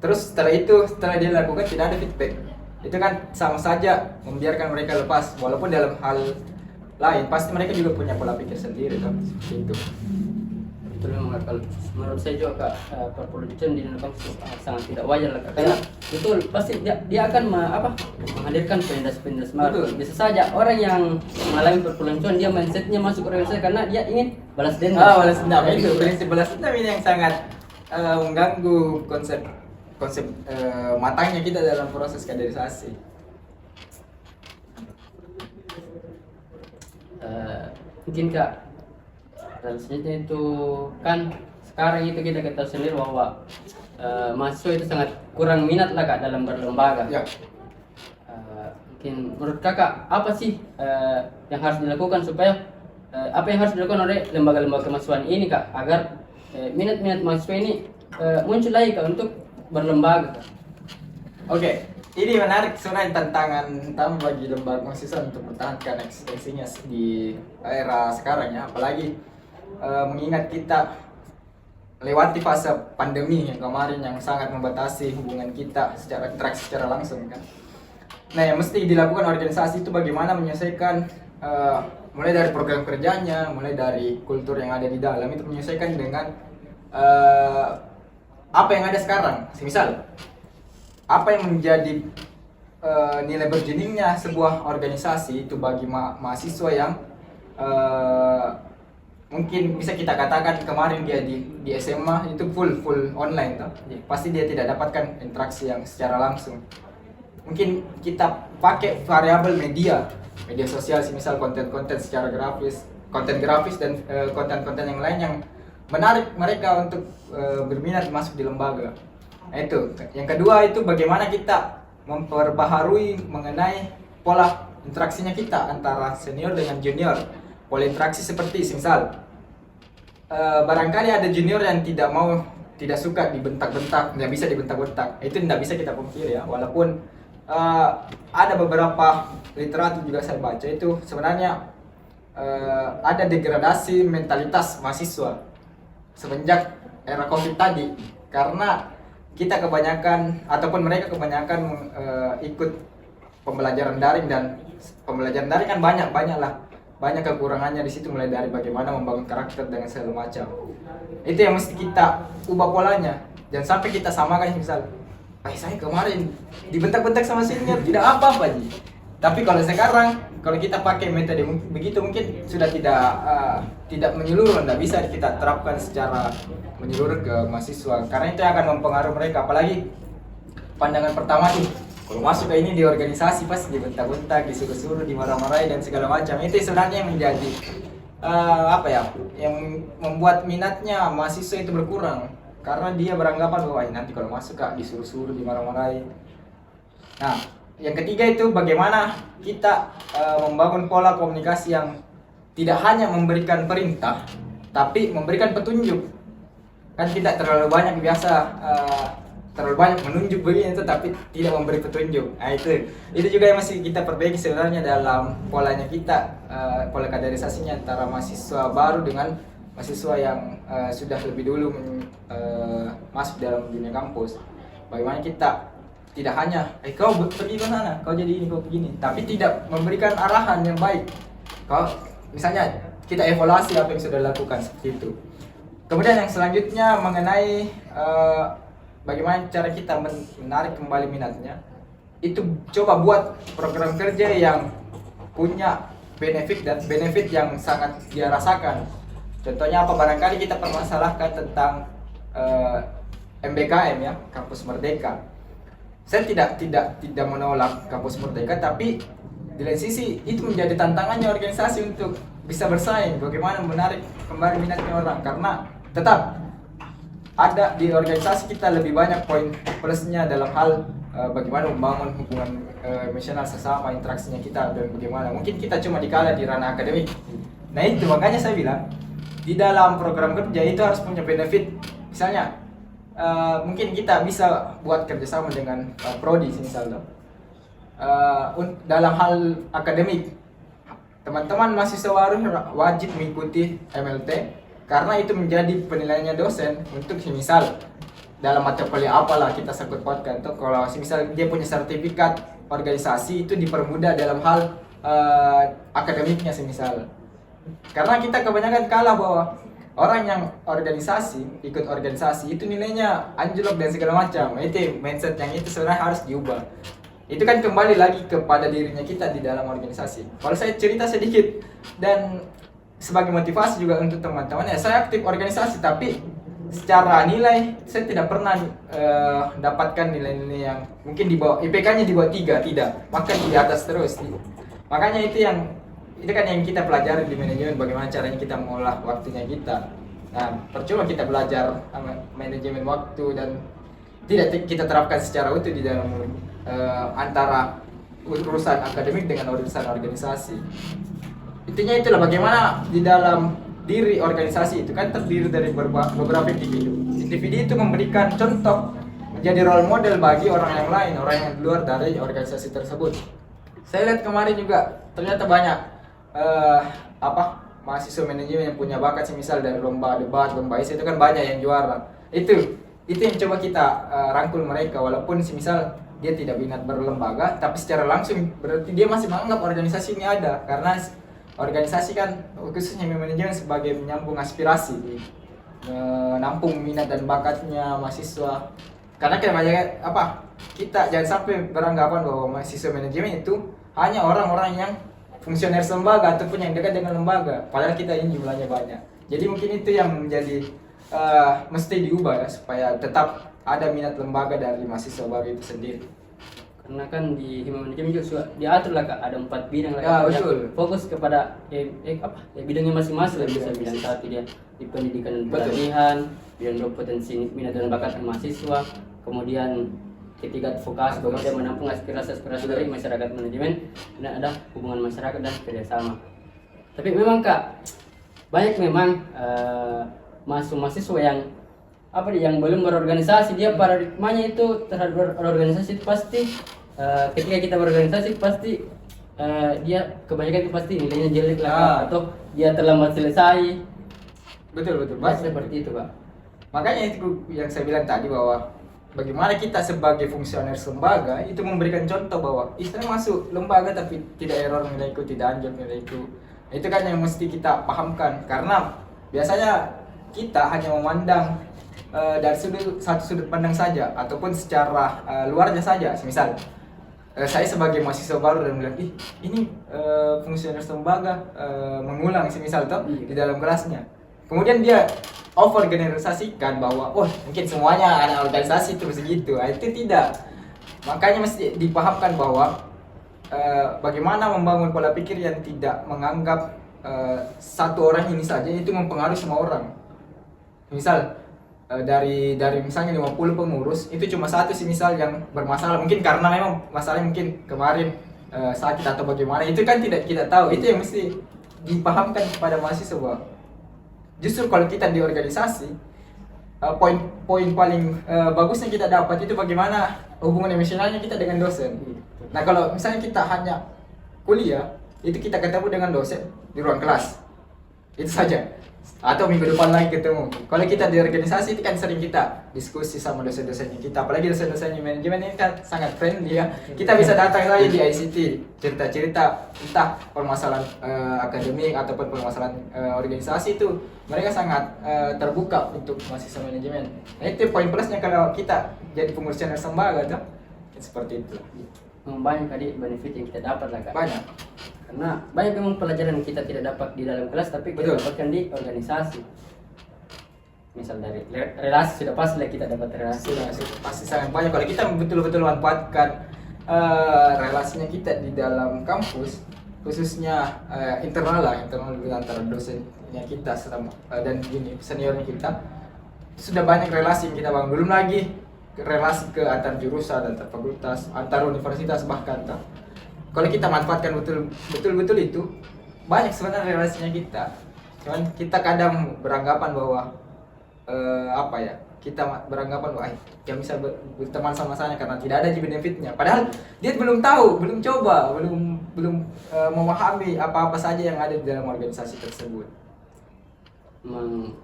Speaker 1: terus setelah dia lakukan tidak ada feedback, itu kan sama saja membiarkan mereka lepas. Walaupun dalam hal lain pasti mereka juga punya pola pikir sendiri kan, seperti itu.
Speaker 2: Itu memang kalau menurut saya juga Kak, perpeloncoan di dalam kampus sangat tidak wajar lah Kak. Karena betul pasti dia akan menghadirkan penindas baru. Bisa saja orang yang mengalami perpeloncoan dia mindsetnya masuk organisasi karena dia ingin balas dendam.
Speaker 1: Balas dendam itu prinsip balas dendam ini yang sangat mengganggu konsep matangnya kita dalam proses kaderisasi.
Speaker 2: Mungkin Kak, dan selanjutnya itu kan sekarang itu kita ketahui sendiri bahwa mahasiswa itu sangat kurang minat lah Kak dalam berlembaga.
Speaker 1: Ya.
Speaker 2: Mungkin menurut Kakak apa sih yang harus dilakukan supaya apa yang harus dilakukan oleh lembaga-lembaga kemahasiswaan ini Kak agar minat-minat mahasiswa ini muncul lagi Kak untuk berlembaga Kak?
Speaker 1: Oke, ini menarik sebenarnya tantangan utama bagi lembaga mahasiswa untuk mempertahankan eksistensinya di era sekarang ya, apalagi mengingat kita lewati fase pandemi yang kemarin yang sangat membatasi hubungan kita secara interaksi secara langsung kan. Nah, yang mesti dilakukan organisasi itu bagaimana menyelesaikan mulai dari program kerjanya, mulai dari kultur yang ada di dalam itu menyesuaikan dengan apa yang ada sekarang. Misal, apa yang menjadi nilai berjeningnya sebuah organisasi itu bagi mahasiswa yang mungkin bisa kita katakan kemarin dia di SMA itu full online toh. Pasti dia tidak dapatkan interaksi yang secara langsung. Mungkin kita pakai variabel media sosial, misal konten-konten secara grafis, konten grafis dan konten-konten yang lain yang menarik mereka untuk berminat masuk di lembaga. Nah, itu. Yang kedua itu bagaimana kita memperbaharui mengenai pola interaksinya kita antara senior dengan junior. Pola interaksi seperti misal barangkali ada junior yang tidak suka dibentak-bentak, nggak bisa dibentak-bentak. Itu tidak bisa kita pungkiri ya. Walaupun ada beberapa literatur juga saya baca itu sebenarnya ada degradasi mentalitas mahasiswa semenjak era COVID tadi, karena kita kebanyakan ataupun mereka kebanyakan ikut pembelajaran daring, dan pembelajaran daring kan banyak kekurangannya di situ, mulai dari bagaimana membangun karakter dengan segala macam. Itu yang mesti kita ubah polanya. Jangan sampai kita samakan misal, saya kemarin dibentak-bentak sama senior tidak apa-apa Ji. Tapi kalau sekarang, kalau kita pakai metode begitu mungkin sudah tidak menyeluruh, tidak bisa kita terapkan secara menyeluruh ke mahasiswa, karena itu akan mempengaruhi mereka. Apalagi pandangan pertama tuh, kalau masuk ke ini di organisasi pasti dibentak-bentak, disuruh-suruh, dimarah-marahi dan segala macam. Itu sebenarnya yang menjadi yang membuat minatnya mahasiswa itu berkurang, karena dia beranggapan bahwa nanti kalau masuk kak disuruh-suruh, dimarah-marahi. Nah, yang ketiga itu bagaimana kita membangun pola komunikasi yang tidak hanya memberikan perintah, tapi memberikan petunjuk. Kan tidak terlalu banyak terlalu banyak menunjuk begini itu, tapi tidak memberi petunjuk. Nah, itu juga yang masih kita perbaiki sebenarnya dalam polanya kita, pola kaderisasinya antara mahasiswa baru dengan mahasiswa yang sudah lebih dulu masuk dalam dunia kampus. Bagaimana kita tidak hanya kau pergi ke sana, kau jadi ini, kau begini, tapi tidak memberikan arahan yang baik. Kau misalnya kita evaluasi apa yang sudah dilakukan seperti itu. Kemudian yang selanjutnya mengenai bagaimana cara kita menarik kembali minatnya, itu coba buat program kerja yang punya benefit yang sangat dia rasakan. Contohnya apa? Barangkali kita permasalahkan tentang MBKM ya, Kampus Merdeka. Saya tidak menolak Kampus Merdeka, tapi di lain sisi itu menjadi tantangannya organisasi untuk bisa bersaing. Bagaimana menarik kembali minatnya orang, karena tetap ada di organisasi kita lebih banyak poin plusnya dalam hal bagaimana membangun hubungan emosional sesama, interaksinya kita, dan bagaimana mungkin kita cuma dikalah di ranah akademik. Nah itu makanya saya bilang di dalam program kerja itu harus punya benefit. Misalnya mungkin kita bisa buat kerjasama dengan prodi misalnya dalam hal akademik. Teman-teman mahasiswa baru wajib mengikuti MLT, karena itu menjadi penilaiannya dosen untuk misal dalam mata kuliah apalah kita sangkut pautkan. Atau kalau misal dia punya sertifikat organisasi, itu dipermudah dalam hal akademiknya semisal. Karena kita kebanyakan kalah bahwa orang yang ikut organisasi itu nilainya anjlok dan segala macam. Itu mindset yang itu sebenarnya harus diubah. Itu kan kembali lagi kepada dirinya kita di dalam organisasi. Kalau saya cerita sedikit dan sebagai motivasi juga untuk teman-teman ya, saya aktif organisasi, tapi secara nilai saya tidak pernah dapatkan nilai-nilai yang mungkin di bawah IPK-nya di bawah 3, tidak, bahkan di atas terus. Makanya itu kan yang kita pelajari di manajemen, bagaimana caranya kita mengolah waktunya kita. Nah, percuma kita belajar manajemen waktu dan tidak kita terapkan secara utuh di dalam antara urusan akademik dengan urusan organisasi. Intinya itulah bagaimana di dalam diri organisasi itu kan terdiri dari beberapa individu. Individu itu memberikan contoh, menjadi role model bagi orang yang lain, orang yang luar dari organisasi tersebut. Saya lihat kemarin juga ternyata banyak mahasiswa manajemen yang punya bakat, misal dari lomba debat, lomba isi itu kan banyak yang juara. Itu yang coba kita rangkul mereka, walaupun misal dia tidak minat berlembaga, tapi secara langsung berarti dia masih menganggap organisasi ini ada, karena organisasi kan khususnya manajemen sebagai menyambung aspirasi, menampung minat dan bakatnya mahasiswa. Karena kita jangan sampai beranggapan bahwa mahasiswa manajemen itu hanya orang-orang yang fungsioner lembaga ataupun yang dekat dengan lembaga, padahal kita ini jumlahnya banyak. Jadi mungkin itu yang menjadi mesti diubah ya, supaya tetap ada minat lembaga dari mahasiswa baru itu sendiri.
Speaker 2: Karena kan di hima manajemen juga diatur lah Kak, ada 4 bidang lah
Speaker 1: ya,
Speaker 2: Kak,
Speaker 1: betul.
Speaker 2: fokus kepada bidangnya masing-masing. Bisa bidang satu dia di pendidikan dan pelatihan, bidang 2 potensi minat dan bakat mahasiswa, kemudian ketiga advokasi, kemudian menampung aspirasi dari masyarakat manajemen, dan ada hubungan masyarakat dan kerjasama. Tapi memang Kak, banyak memang mahasiswa yang yang belum berorganisasi, dia paradigmanya itu terhadap organisasi itu pasti ketika kita berorganisasi pasti dia kebanyakan itu pasti nilainya jelek lah atau dia terlambat selesai.
Speaker 1: Betul.
Speaker 2: Seperti itu Pak.
Speaker 1: Makanya itu yang saya bilang tadi, bahwa bagaimana kita sebagai fungsioner lembaga itu memberikan contoh bahwa istilahnya masuk lembaga tapi tidak error nilaiku, tidak anjlok nilaiku. Itu kan yang mesti kita pahamkan, karena biasanya kita hanya memandang dari satu sudut pandang saja, ataupun secara luarnya saja. Misal saya sebagai mahasiswa baru dan bilang, ih ini fungsioner lembaga mengulang semisal toh di dalam kelasnya. Kemudian dia over generalisasikan bahwa oh mungkin semuanya anak organisasi terus gitu. Itu tidak. Makanya mesti dipahamkan bahwa bagaimana membangun pola pikir yang tidak menganggap satu orang ini saja itu mempengaruhi semua orang. Misal dari misalnya 50 pengurus itu cuma satu sih misal yang bermasalah, mungkin karena memang masalahnya mungkin kemarin sakit atau bagaimana, itu kan tidak kita tahu. Itu yang mesti dipahamkan kepada mahasiswa bahwa justru kalau kita di organisasi poin paling bagusnya kita dapat itu bagaimana hubungan emosionalnya kita dengan dosen. Nah kalau misalnya kita hanya kuliah itu kita ketemu dengan dosen di ruang kelas itu saja, atau minggu depan lagi ketemu. Kalau kita di organisasi itu kan sering kita diskusi sama dosen-dosennya kita, apalagi dosen-dosennya manajemen ini kan sangat friendly ya. Kita bisa datang lagi di ICT, cerita-cerita entah permasalahan akademik ataupun permasalahan organisasi itu mereka sangat terbuka untuk mahasiswa manajemen. Nah itu poin plusnya kalau kita jadi pengurus lembaga tuh seperti itu.
Speaker 2: Banyak tadi benefit yang kita dapat lah Kak.
Speaker 1: Banyak.
Speaker 2: Karena banyak memang pelajaran yang kita tidak dapat di dalam kelas tapi kita dapatkan di organisasi. Misal dari relasi sudah pasti lah kita dapat relasi.
Speaker 1: Sudah pasti sangat banyak kalau kita betul-betul manfaatkan relasinya kita di dalam kampus, khususnya internal antara dosennya kita dan seniornya kita. Sudah banyak relasi yang kita bangun, belum lagi relasi ke antar jurusan, antar fakultas, antar universitas bahkan. Kalau kita manfaatkan betul itu banyak sebenarnya relasinya kita. Cuman kita kadang beranggapan bahwa kita beranggapan bahwa yang bisa berteman sama saya karena tidak ada benefitnya. Padahal dia belum tahu, belum coba, belum memahami apa-apa saja yang ada di dalam organisasi tersebut.
Speaker 2: Memang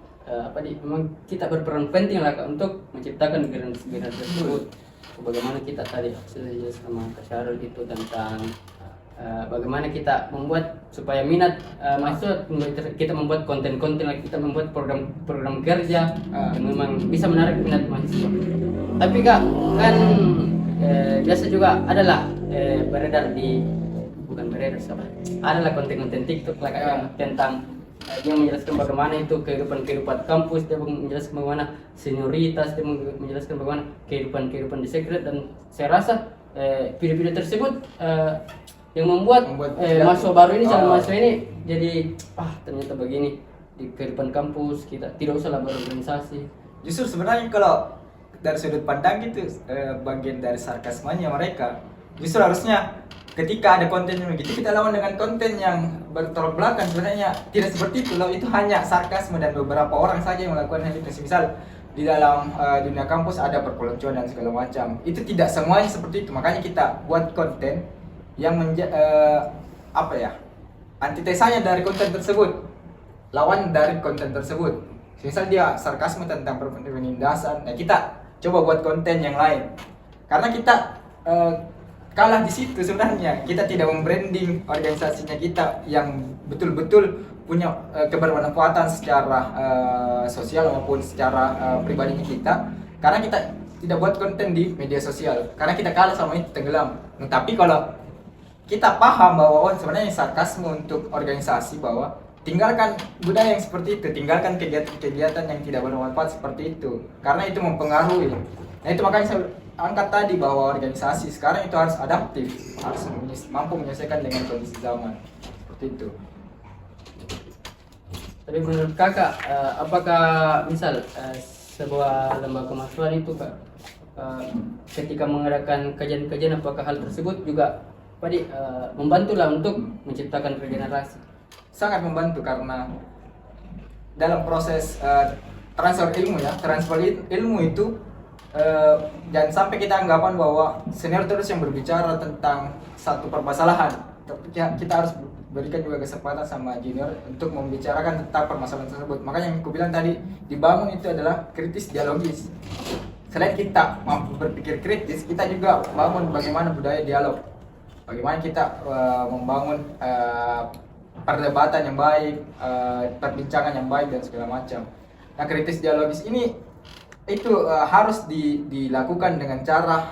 Speaker 2: kita berperan penting lah Kak, untuk menciptakan generasi tersebut. Bagaimana kita tadi sudah sama Kak Syarul itu tentang bagaimana kita membuat supaya minat mahasiswa, kita membuat konten-konten, kita membuat program kerja yang memang bisa menarik minat mahasiswa. Tapi Kak, kan biasa juga adalah adalah konten-konten TikTok lah Kak, yang tentang dia menjelaskan bagaimana itu kehidupan kampus, dia menjelaskan bagaimana senioritas, dia menjelaskan bagaimana kehidupan di sekret, dan saya rasa video-video tersebut yang membuat mahasiswa baru ini calon mahasiswa ini jadi ternyata begini di kehidupan kampus, kita tidak usah berorganisasi.
Speaker 1: Justru sebenarnya kalau dari sudut pandang itu bagian dari sarkasmanya mereka. Justru harusnya ketika ada konten yang begitu kita lawan dengan konten yang bertolak belakang. Sebenarnya tidak seperti itu loh, itu hanya sarkasme dan beberapa orang saja yang melakukan hal itu. Misal di dalam dunia kampus ada perpeloncoan dan segala macam, itu tidak semuanya seperti itu. Makanya kita buat konten yang antitesanya dari konten tersebut, lawan dari konten tersebut. Misal dia sarkasme tentang penindasan, nah kita coba buat konten yang lain, karena kita kalah di situ. Sebenarnya kita tidak membranding organisasinya kita yang betul-betul punya kebermanfaatan secara sosial maupun secara pribadinya kita, karena kita tidak buat konten di media sosial, karena kita kalah sama itu, tenggelam. Nah, tapi kalau kita paham bahwa sebenarnya sarkasme untuk organisasi, bahwa tinggalkan budaya yang seperti itu, tinggalkan kegiatan-kegiatan yang tidak bermanfaat seperti itu, karena itu mempengaruhi. Nah itu makanya saya angkat tadi bahwa organisasi sekarang itu harus adaptif, harus mampu menyelesaikan dengan kondisi zaman seperti itu.
Speaker 2: Tapi menurut Kakak, apakah misal sebuah lembaga kemahasiswaan itu Kak, ketika mengadakan kajian-kajian, apakah hal tersebut juga membantulah untuk menciptakan regenerasi?
Speaker 1: Sangat membantu, karena dalam proses transfer ilmu itu jangan sampai kita anggapan bahwa senior terus yang berbicara tentang satu permasalahan, tapi kita harus berikan juga kesempatan sama junior untuk membicarakan tentang permasalahan tersebut. Makanya yang aku bilang tadi, dibangun itu adalah kritis dialogis. Selain kita mampu berpikir kritis, kita juga bangun bagaimana budaya dialog, bagaimana kita membangun perdebatan yang baik, perbincangan yang baik dan segala macam. Nah, kritis dialogis ini itu harus dilakukan dengan cara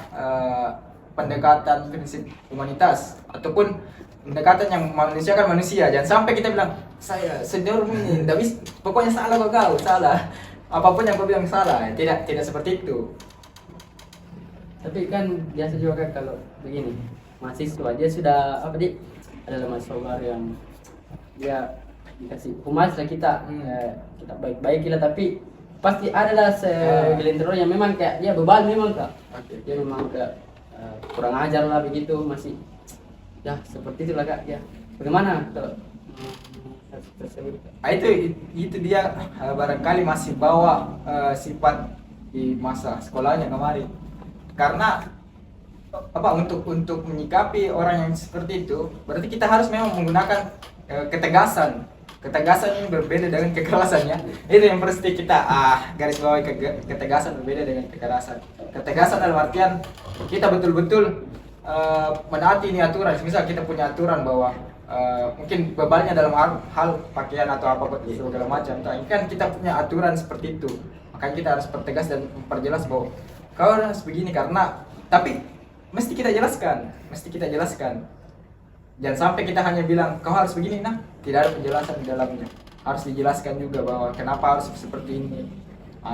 Speaker 1: pendekatan prinsip humanitas ataupun pendekatan yang memanusiakan manusia. Jangan sampai kita bilang saya senior ini, tidak bisa, pokoknya salah kau salah. Apapun yang kau bilang salah. Tidak seperti itu.
Speaker 2: Tapi kan biasa juga kan kalau begini, mahasiswa dia sudah apa di adalah mahasiswa baru yang dia dikasih humas lah kita kita baik-baik lah, tapi pasti adalah segelintir orang yang memang kayak dia bebal memang kak. Dia memang kayak kurang ajar lah begitu, masih ya seperti itulah kak ya. Bagaimana kalau tersebut?
Speaker 1: Itu dia barangkali masih bawa sifat di masa sekolahnya kemarin. Karena apa untuk menyikapi orang yang seperti itu, berarti kita harus memang menggunakan ketegasan. Ketegasan ini berbeda dengan kekerasannya. Itu yang pasti kita garis bawahi, ketegasan berbeda dengan kekerasan. Ketegasan dalam artian kita betul-betul menaati ini aturan. Misal kita punya aturan bahwa mungkin bebalnya dalam hal pakaian atau apa segala macam. Ini kan kita punya aturan seperti itu. Makanya kita harus pertegas dan memperjelas bahwa kau harus begini tapi mesti kita jelaskan. Jangan sampai kita hanya bilang kau harus begini, tidak ada penjelasan di dalamnya. Harus dijelaskan juga bahwa kenapa harus seperti ini.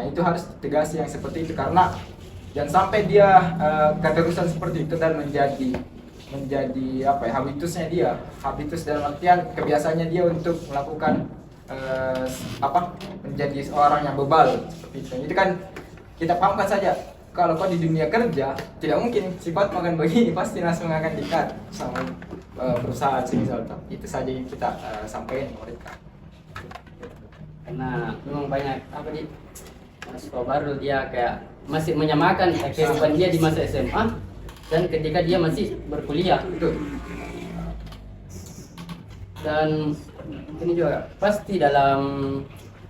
Speaker 1: Itu harus ditegasi yang seperti itu, karena jangan sampai dia keterusan seperti itu dan menjadi apa ya, habitus dalam artian kebiasaannya dia untuk melakukan menjadi seorang yang bebal seperti itu. Itu kan kita pahamkan saja. Kalau kau di dunia kerja, tidak mungkin sifat makan begini, pasti langsung akan di-cut sama perusahaan semisal. Itu saja yang kita sampaikan ke mereka.
Speaker 2: Karena memang banyak mahasiswa baru dia kayak masih menyamakan kehidupan dia di masa SMA dan ketika dia masih berkuliah.
Speaker 1: Betul.
Speaker 2: Dan ini juga pasti dalam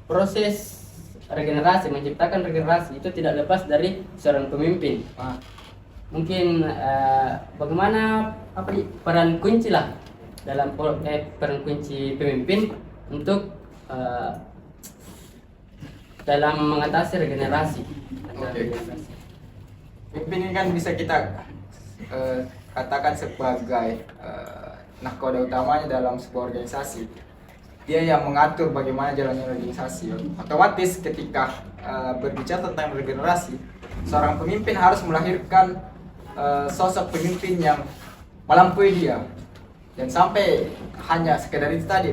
Speaker 2: proses regenerasi, menciptakan regenerasi itu tidak lepas dari seorang pemimpin. Mungkin bagaimana peran kunci lah dalam peran kunci pemimpin untuk dalam mengatasi regenerasi.
Speaker 1: Pemimpin ini kan bisa kita katakan sebagai nahkoda utamanya dalam sebuah organisasi. Dia yang mengatur bagaimana jalannya organisasi. Otomatis ketika berbicara tentang regenerasi, seorang pemimpin harus melahirkan sosok pemimpin yang melampaui dia. Dan sampai hanya sekedar itu tadi,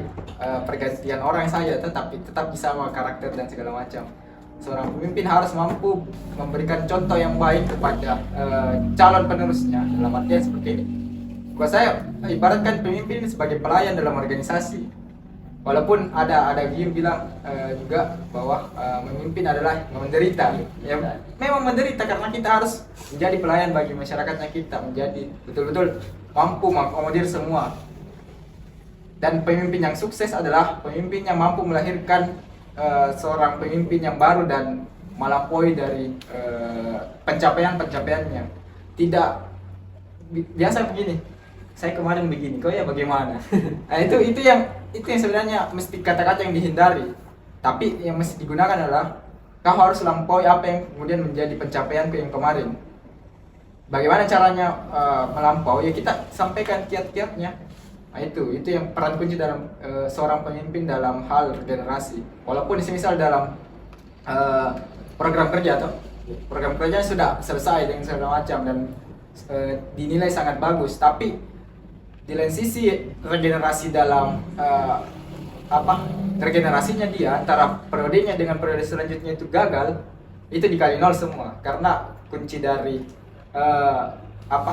Speaker 1: pergantian orang saja, tetapi tetap bisa sama karakter dan segala macam. Seorang pemimpin harus mampu memberikan contoh yang baik kepada calon penerusnya. Dalam artian seperti ini. Buat saya, ibaratkan pemimpin sebagai pelayan dalam organisasi. Walaupun ada yang bilang juga bahwa memimpin adalah menderita. Ya, memang menderita karena kita harus menjadi pelayan bagi masyarakatnya, kita menjadi betul-betul mampu mengakomodir semua. Dan pemimpin yang sukses adalah pemimpin yang mampu melahirkan seorang pemimpin yang baru dan melampaui dari pencapaiannya. Tidak biasa begini. Saya kemarin begini, kau ya bagaimana? Itu yang sebenarnya mesti kata-kata yang dihindari. Tapi yang mesti digunakan adalah kau harus lampaui apa yang kemudian menjadi pencapaianku yang kemarin. Bagaimana caranya melampaui? Ya kita sampaikan kiat-kiatnya. Itu yang peran kunci dalam seorang pemimpin dalam hal regenerasi. Walaupun semisal dalam program kerja sudah selesai dengan segala macam dan dinilai sangat bagus, tapi di lain sisi regenerasi dalam regenerasinya dia antara periodenya dengan periode selanjutnya itu gagal, itu dikali nol semua karena kunci dari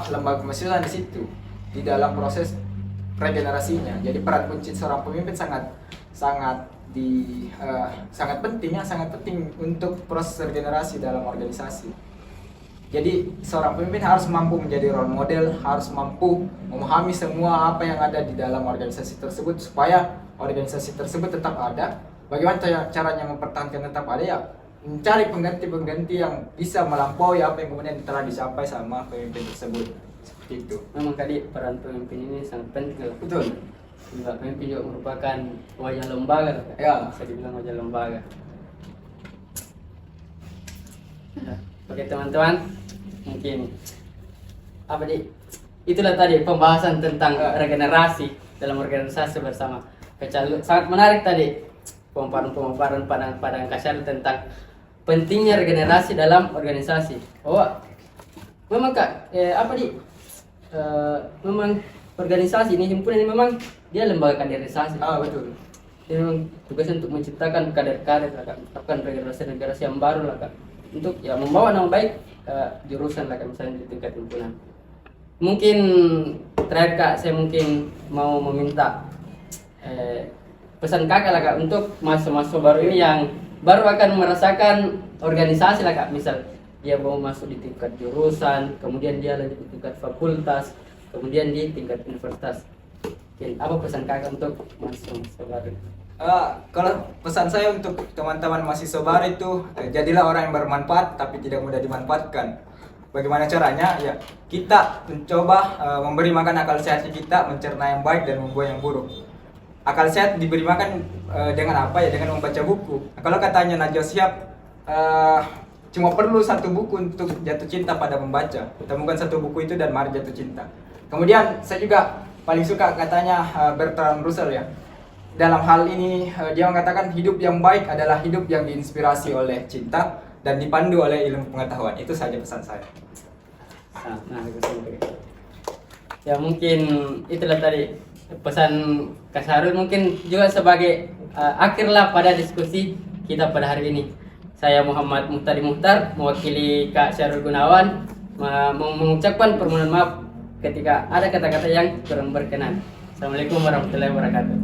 Speaker 1: lembaga kemahasiswaan di situ di dalam proses regenerasinya. Jadi peran kunci seorang pemimpin sangat penting untuk proses regenerasi dalam organisasi. Jadi seorang pemimpin harus mampu menjadi role model, harus mampu memahami semua apa yang ada di dalam organisasi tersebut supaya organisasi tersebut tetap ada. Bagaimana caranya mempertahankan tetap ada? Ya mencari pengganti-pengganti yang bisa melampaui apa yang kemudian telah dicapai sama pemimpin tersebut. Seperti itu.
Speaker 2: Memang tadi peran pemimpin ini sangat penting.
Speaker 1: Betul.
Speaker 2: Juga pemimpin juga merupakan wajah lembaga.
Speaker 1: Ya.
Speaker 2: Bisa dibilang wajah lembaga. Oke teman-teman, mungkin apa di itulah tadi pembahasan tentang regenerasi dalam organisasi bersama. Sangat menarik tadi pemaparan pandangan Kasar tentang pentingnya regenerasi dalam organisasi. Memang Kak, memang organisasi ini, himpunan ini memang dia lembaga kaderisasi.
Speaker 1: Betul.
Speaker 2: Dia memang tugasnya untuk menciptakan kader-kader, menciptakan regenerasi yang baru lah Kak. Untuk ya membawa nama baik jurusan lah Kak, misalnya di tingkat himpunan. Mungkin terakhir Kak, saya mungkin mau meminta pesan Kakak lah Kak untuk mahasiswa baru ini yang baru akan merasakan organisasi lah Kak. Misal dia mau masuk di tingkat jurusan, kemudian dia lanjut di tingkat fakultas, kemudian di tingkat universitas. Apa pesan Kakak untuk mahasiswa baru?
Speaker 1: Kalau pesan saya untuk teman-teman mahasiswa baru itu, jadilah orang yang bermanfaat tapi tidak mudah dimanfaatkan. Bagaimana caranya? Ya, kita mencoba memberi makan akal sehat kita, mencerna yang baik dan membuang yang buruk. Akal sehat diberi makan dengan apa ya? Dengan membaca buku. Kalau katanya Najwa Shihab, cuma perlu satu buku untuk jatuh cinta pada membaca. Temukan satu buku itu dan mari jatuh cinta. Kemudian saya juga paling suka katanya Bertrand Russell ya. Dalam hal ini dia mengatakan hidup yang baik adalah hidup yang diinspirasi oleh cinta dan dipandu oleh ilmu pengetahuan. Itu saja pesan saya.
Speaker 2: Ya mungkin itulah tadi pesan Kak Syahrul, mungkin juga sebagai akhir lah pada diskusi kita pada hari ini. Saya Muhammad Muhtadi Muhtar mewakili Kak Syahrul Gunawan mengucapkan permohonan maaf ketika ada kata-kata yang kurang berkenan. Assalamualaikum warahmatullahi wabarakatuh.